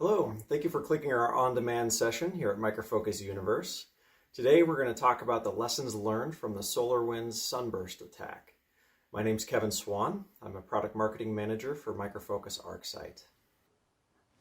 Hello, thank you for clicking our on-demand session here at Micro Focus Universe. Today we're going to talk about the lessons learned from the SolarWinds SUNBURST attack. My name's Kevin Swan. I'm a product marketing manager for Micro Focus ArcSight.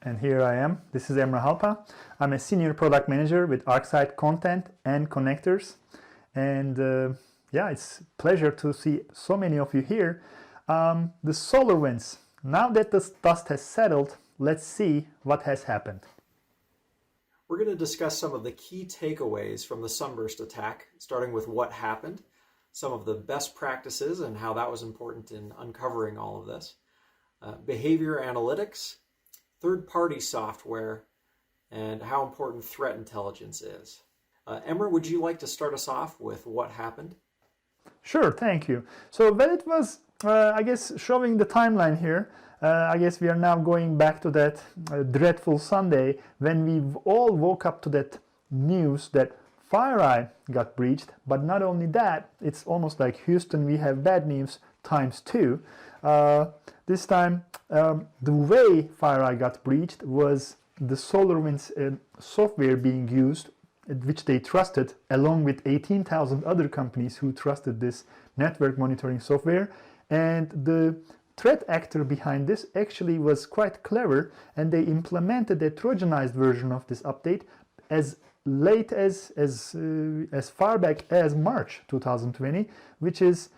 And here I am. This is Emrah Alpa. I'm a senior product manager with ArcSight content and connectors. And yeah, it's a pleasure to see so many of you here. The SolarWinds. Now that the dust has settled, let's see what has happened. We're going to discuss some of the key takeaways from the SUNBURST attack, starting with what happened, some of the best practices and how that was important in uncovering all of this, behavior analytics, third-party software, and how important threat intelligence is. Emrah, would you like to start us off with what happened? Sure, thank you. So when it was, I guess, showing the timeline here, I guess we are now going back to that dreadful Sunday when we all woke up to that news that FireEye got breached. But not only that, it's almost like Houston, we have bad news times two. This time, the way FireEye got breached was the SolarWinds software being used, which they trusted, along with 18,000 other companies who trusted this network monitoring software. And the threat actor behind this actually was quite clever, and they implemented a Trojanized version of this update as late as far back as March 2020, which is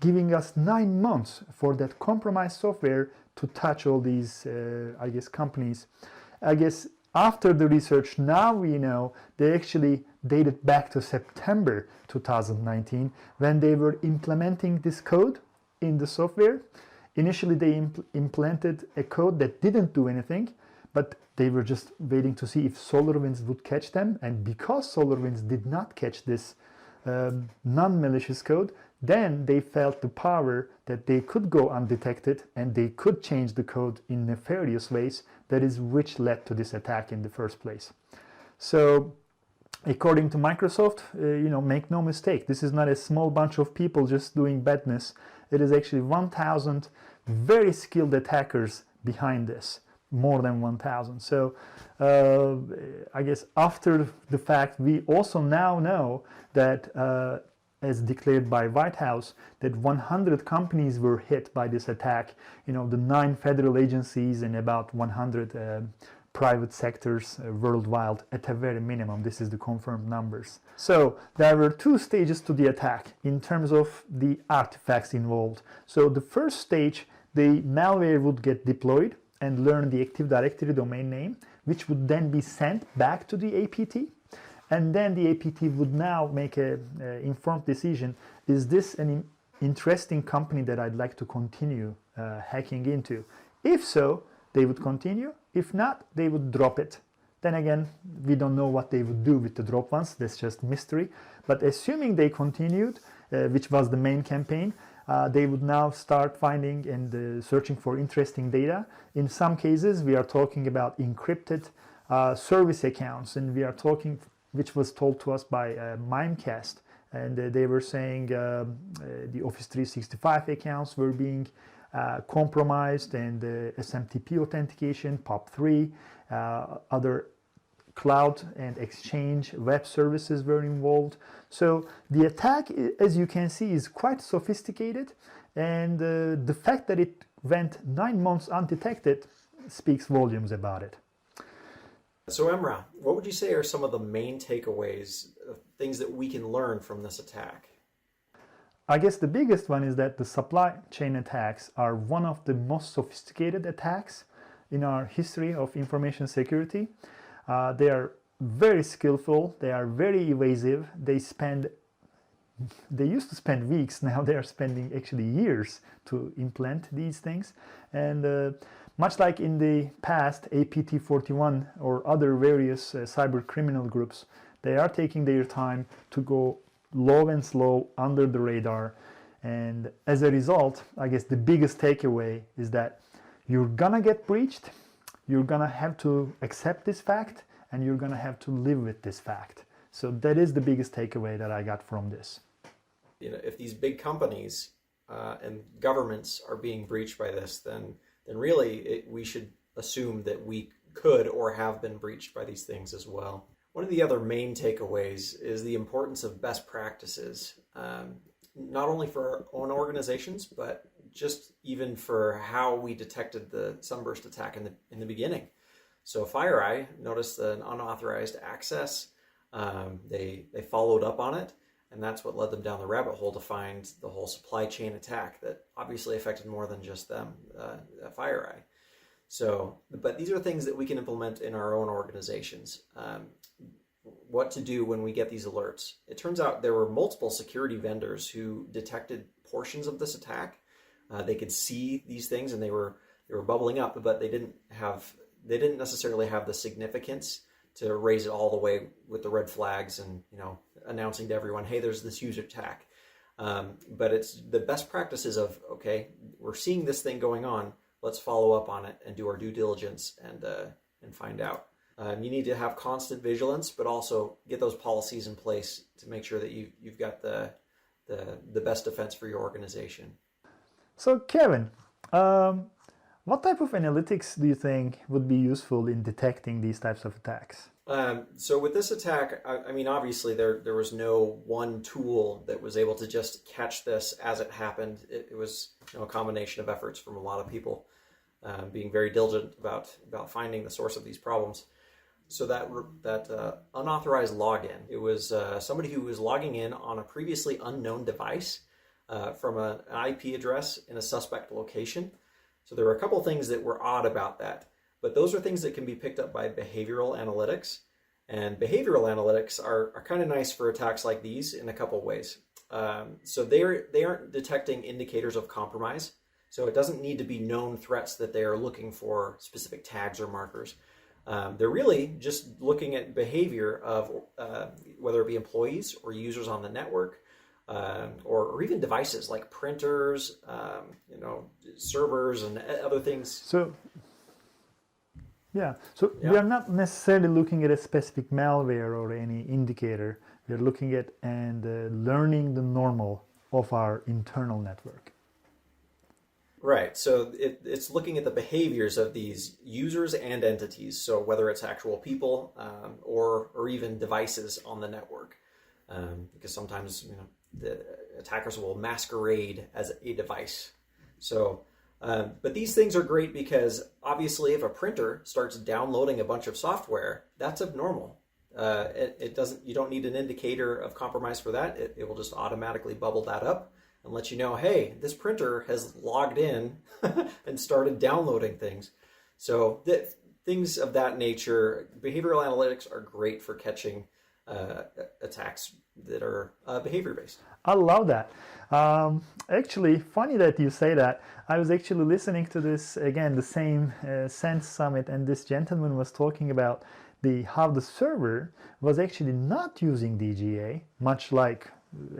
giving us 9 months for that compromised software to touch all these, I guess, companies. I guess after the research, now we know they actually dated back to September 2019 when they were implementing this code in the software. Initially, they implemented a code that didn't do anything, but they were just waiting to see if SolarWinds would catch them. And because SolarWinds did not catch this non-malicious code, then they felt the power that they could go undetected and they could change the code in nefarious ways. That is which led to this attack in the first place. So according to Microsoft, make no mistake, this is not a small bunch of people just doing badness. It is actually 1,000 very skilled attackers behind this, more than 1,000. So I guess after the fact, we also now know that as declared by White House, that 100 companies were hit by this attack. The 9 federal agencies and about 100 private sectors worldwide at a very minimum. This is the confirmed numbers. So there were 2 stages to the attack in terms of the artifacts involved. So the first stage, the malware would get deployed and learn the Active Directory domain name, which would then be sent back to the APT. And then the APT would now make an informed decision. Is this an interesting company that I'd like to continue hacking into? If so, they would continue. If not, they would drop it. Then again, we don't know what they would do with the drop ones. That's just mystery. But assuming they continued, which was the main campaign, they would now start finding and searching for interesting data. In some cases, we are talking about encrypted service accounts, and we are talking, which was told to us by Mimecast, and they were saying the Office 365 accounts were being compromised, and SMTP authentication, POP3, other cloud and exchange web services were involved. So the attack, as you can see, is quite sophisticated, and the fact that it went 9 months undetected speaks volumes about it. So Emrah, what would you say are some of the main takeaways, things that we can learn from this attack? I guess the biggest one is that the supply chain attacks are one of the most sophisticated attacks in our history of information security. They are very skillful, they are very evasive, they used to spend weeks, now they are spending actually years to implement these things. And much like in the past, APT41 or other various cyber criminal groups, they are taking their time to go low and slow under the radar. And as a result, I guess the biggest takeaway is that you're gonna get breached, you're gonna have to accept this fact, and you're gonna have to live with this fact. So that is the biggest takeaway that I got from this. If these big companies and governments are being breached by this, then really we should assume that we could or have been breached by these things as well. One of the other main takeaways is the importance of best practices, not only for our own organizations, but just even for how we detected the SUNBURST attack in the beginning. So FireEye noticed an unauthorized access. They followed up on it, and that's what led them down the rabbit hole to find the whole supply chain attack that obviously affected more than just them, FireEye. So, but these are things that we can implement in our own organizations. What to do when we get these alerts. It turns out there were multiple security vendors who detected portions of this attack. They could see these things and they were bubbling up, but they didn't necessarily have the significance to raise it all the way with the red flags and announcing to everyone, hey, there's this huge attack. But it's the best practices of, okay, we're seeing this thing going on. Let's follow up on it and do our due diligence and find out. You need to have constant vigilance, but also get those policies in place to make sure that you've got the best defense for your organization. So Kevin, what type of analytics do you think would be useful in detecting these types of attacks? So with this attack, I mean, obviously there was no one tool that was able to just catch this as it happened. It was a combination of efforts from a lot of people being very diligent about finding the source of these problems. So that unauthorized login, it was somebody who was logging in on a previously unknown device from an IP address in a suspect location. So there were a couple things that were odd about that, but those are things that can be picked up by behavioral analytics. And behavioral analytics are kind of nice for attacks like these in a couple ways. So they aren't detecting indicators of compromise. So it doesn't need to be known threats that they are looking for specific tags or markers. They're really just looking at behavior of whether it be employees or users on the network, or even devices like printers, servers and other things. So we are not necessarily looking at a specific malware or any indicator. We are looking at and learning the normal of our internal network. Right. So it's looking at the behaviors of these users and entities. So whether it's actual people or even devices on the network, because sometimes the attackers will masquerade as a device. So, but these things are great because obviously, if a printer starts downloading a bunch of software, that's abnormal. You don't need an indicator of compromise for that. It will just automatically bubble that up and let you know, hey, this printer has logged in and started downloading things. So things of that nature, behavioral analytics are great for catching attacks that are behavior-based. I love that. Actually, funny that you say that. I was actually listening to this, again, the same Sense Summit, and this gentleman was talking about how the server was actually not using DGA, much like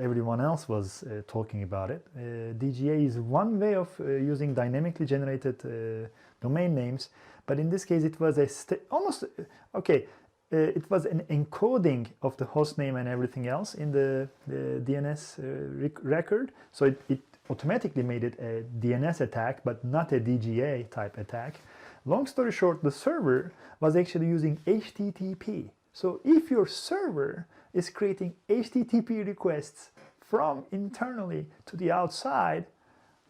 everyone else was talking about it. DGA is one way of using dynamically generated domain names, but in this case it was it was an encoding of the host name and everything else in the DNS record, so it automatically made it a DNS attack, but not a DGA type attack. Long story short, the server was actually using HTTP. So if your server is creating HTTP requests from internally to the outside,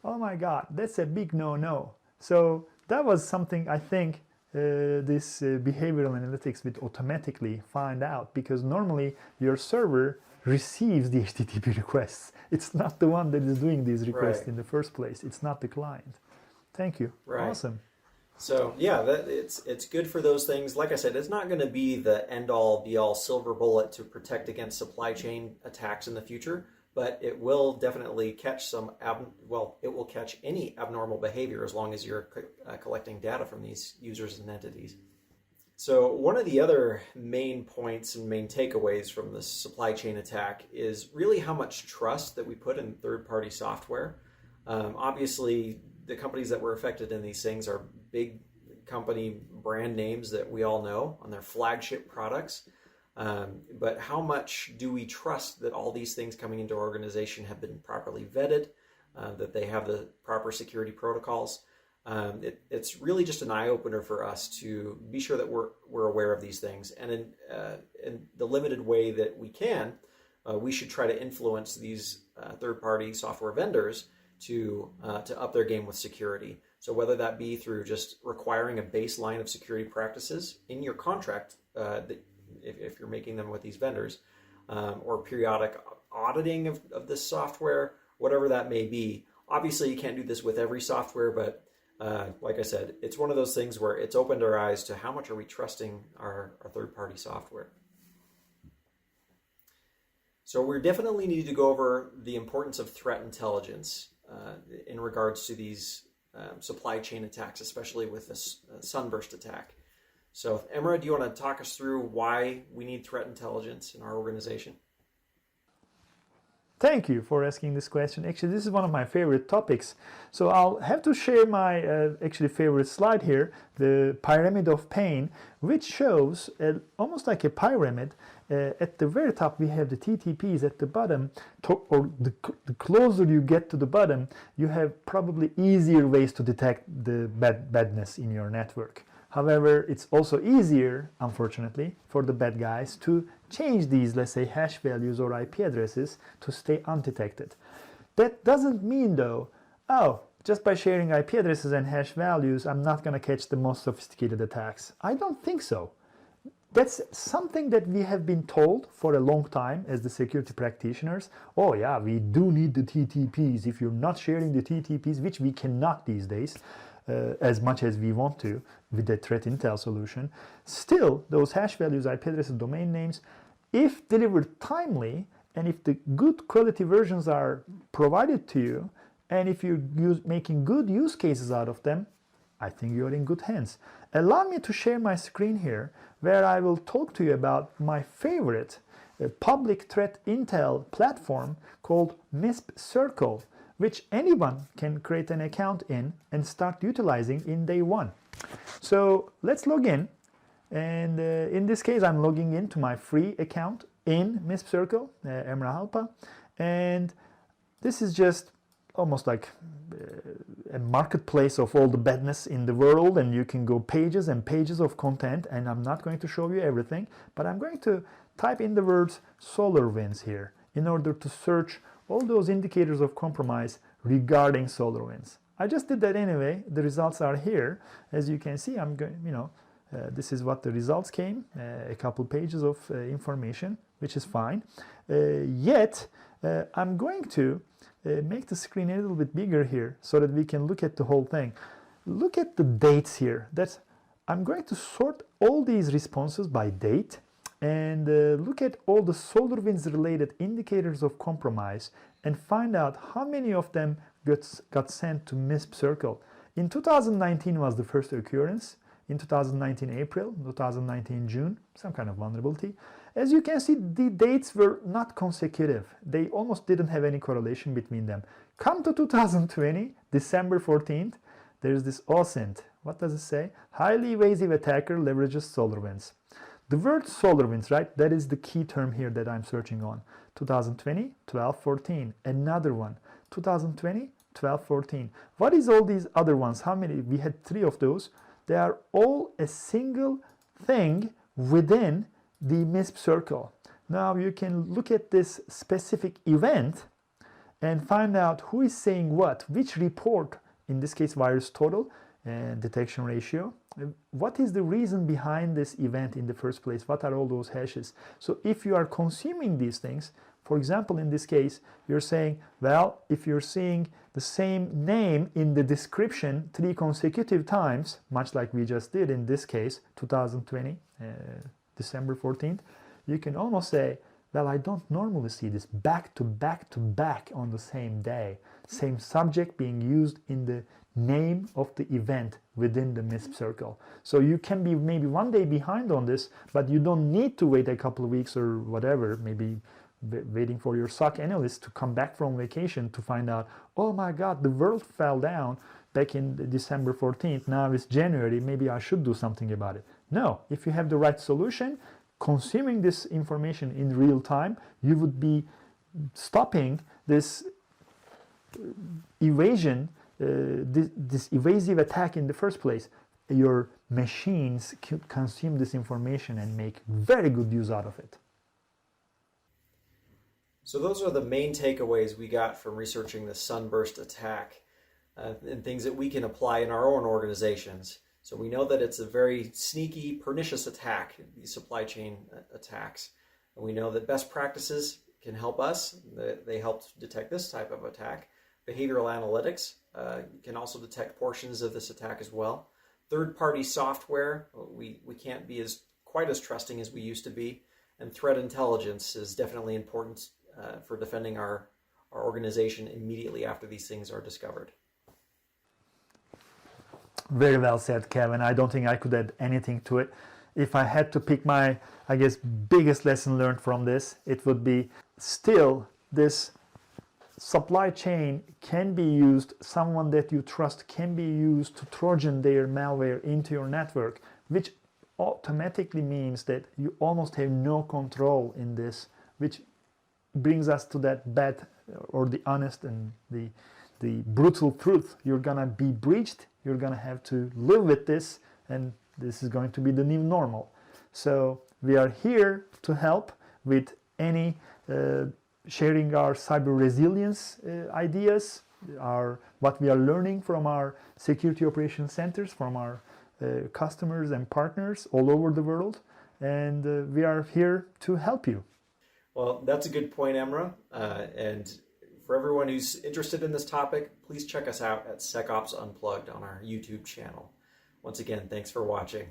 oh my God, that's a big no-no. So that was something I think this behavioral analytics would automatically find out, because normally your server receives the HTTP requests. It's not the one that is doing these requests in the first place. It's not the client. Thank you. Right. Awesome. So yeah, it's good for those things. Like I said, it's not going to be the end-all, be-all silver bullet to protect against supply chain attacks in the future, but it will definitely catch it will catch any abnormal behavior as long as you're collecting data from these users and entities. So one of the other main points and main takeaways from this supply chain attack is really how much trust that we put in third-party software. Obviously, the companies that were affected in these things are big company brand names that we all know on their flagship products. But how much do we trust that all these things coming into our organization have been properly vetted, that they have the proper security protocols? It's really just an eye-opener for us to be sure that we're aware of these things. And in the limited way that we can, we should try to influence these third-party software vendors to up their game with security. So whether that be through just requiring a baseline of security practices in your contract, if you're making them with these vendors, or periodic auditing of this software, whatever that may be. Obviously, you can't do this with every software, but like I said, it's one of those things where it's opened our eyes to how much are we trusting our third-party software. So we definitely need to go over the importance of threat intelligence in regards to these supply chain attacks, especially with this SUNBURST attack. So Emrah, do you want to talk us through why we need threat intelligence in our organization? Thank you for asking this question. Actually, this is one of my favorite topics. So I'll have to share my actually favorite slide here, the pyramid of pain, which shows almost like a pyramid. At the very top, we have the TTPs. At the bottom, or the closer you get to the bottom, you have probably easier ways to detect the badness in your network. However, it's also easier, unfortunately, for the bad guys to change these, let's say, hash values or IP addresses to stay undetected. That doesn't mean, though, oh, just by sharing IP addresses and hash values, I'm not going to catch the most sophisticated attacks. I don't think so. That's something that we have been told for a long time as the security practitioners. Oh yeah, we do need the TTPs. If you're not sharing the TTPs, which we cannot these days, as much as we want to with the threat intel solution, still those hash values, IP addresses, domain names, if delivered timely and if the good quality versions are provided to you, and if you're making good use cases out of them, I think you're in good hands. Allow me to share my screen here, where I will talk to you about my favorite public threat intel platform called MISP Circle, which anyone can create an account in and start utilizing in day one. So let's log in. And in this case, I'm logging into my free account in MISP Circle, Emrah Alpa. And this is just almost like a marketplace of all the badness in the world, and you can go pages and pages of content, and I'm not going to show you everything, but I'm going to type in the words SolarWinds here in order to search all those indicators of compromise regarding SolarWinds. I just did that anyway. The results are here. As you can see, I'm going, this is what the results came, a couple pages of information, which is fine. Yet, I'm going to make the screen a little bit bigger here so that we can look at the whole thing. Look at the dates here. I'm going to sort all these responses by date and look at all the SolarWinds related indicators of compromise and find out how many of them got sent to MISP Circle. In 2019 was the first occurrence. In 2019 April, 2019 June, some kind of vulnerability. As you can see, the dates were not consecutive. They almost didn't have any correlation between them. Come to 2020, December 14th, there's this OSINT. What does it say? Highly evasive attacker leverages SolarWinds. The word SolarWinds, right? That is the key term here that I'm searching on. 2020, 1214. Another one. 2020, 1214. What is all these other ones? How many? We had 3 of those. They are all a single thing within the MISP Circle. Now you can look at this specific event and find out who is saying what, which report, in this case virus total and detection ratio. What is the reason behind this event in the first place? What are all those hashes? So if you are consuming these things, for example, in this case, you're saying, well, if you're seeing the same name in the description 3 consecutive times, much like we just did in this case, 2020, December 14th, you can almost say, well, I don't normally see this back to back to back on the same day. Same subject being used in the name of the event within the MISP Circle. So you can be maybe 1 day behind on this, but you don't need to wait a couple of weeks or whatever, maybe waiting for your SOC analyst to come back from vacation to find out, oh my God, the world fell down back in December 14th. Now it's January, maybe I should do something about it. No, if you have the right solution, consuming this information in real time, you would be stopping this evasion this evasive attack in the first place, your machines could consume this information and make very good use out of it. So those are the main takeaways we got from researching the SUNBURST attack and things that we can apply in our own organizations. So we know that it's a very sneaky, pernicious attack, these supply chain attacks. And we know that best practices can help us. They helped detect this type of attack. Behavioral analytics can also detect portions of this attack as well. Third-party software, we can't be quite as trusting as we used to be. And threat intelligence is definitely important for defending our organization immediately after these things are discovered. Very well said, Kevin. I don't think I could add anything to it. If I had to pick my, I guess, biggest lesson learned from this, it would be still this supply chain can be used, someone that you trust can be used to Trojan their malware into your network, which automatically means that you almost have no control in this, which brings us to that bad or the honest and the brutal truth. You're gonna be breached, you're gonna have to live with this, and this is going to be the new normal. So we are here to help with any sharing our cyber resilience ideas, what we are learning from our security operations centers, from our customers and partners all over the world, and we are here to help you. Well, that's a good point, Emrah. And for everyone who's interested in this topic, please check us out at SecOps Unplugged on our YouTube channel. Once again, thanks for watching.